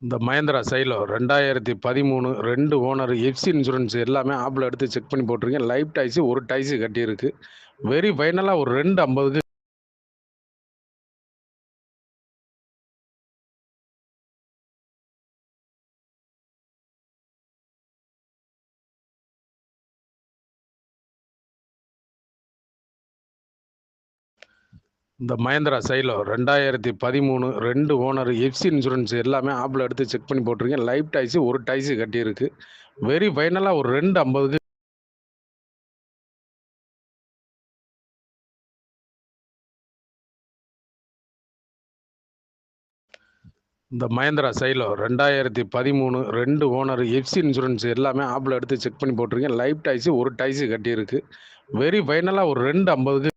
இந்த Mahindra Xylo 2013 2 owner FC insurance எல்லாமே ஆப்பில் எடுத்து செக் பண்ணி போட்டிருக்கேன். லைஃப் டாக்ஸி ஒரு டாக்ஸி கட்டியிருக்கு. வெரி ஃபைனலாக ஒரு 250க்கு இந்த Mahindra Xylo 2013 2 owner FC insurance எல்லாமே ஆப்பில் எடுத்து செக் பண்ணி போட்டிருக்கேன். லைஃப் டாக்ஸி ஒரு டாக்ஸி கட்டியிருக்கு. வெரி ஃபைனலாக ஒரு 250க்கு இந்த Mahindra Xylo 2013 2 owner FC insurance எல்லாமே ஆப்பில் எடுத்து செக் பண்ணி போட்டிருக்கேன். லைஃப் டாக்ஸி ஒரு டாக்ஸி கட்டியிருக்கு. வெரி ஃபைனலாக ஒரு 250க்கு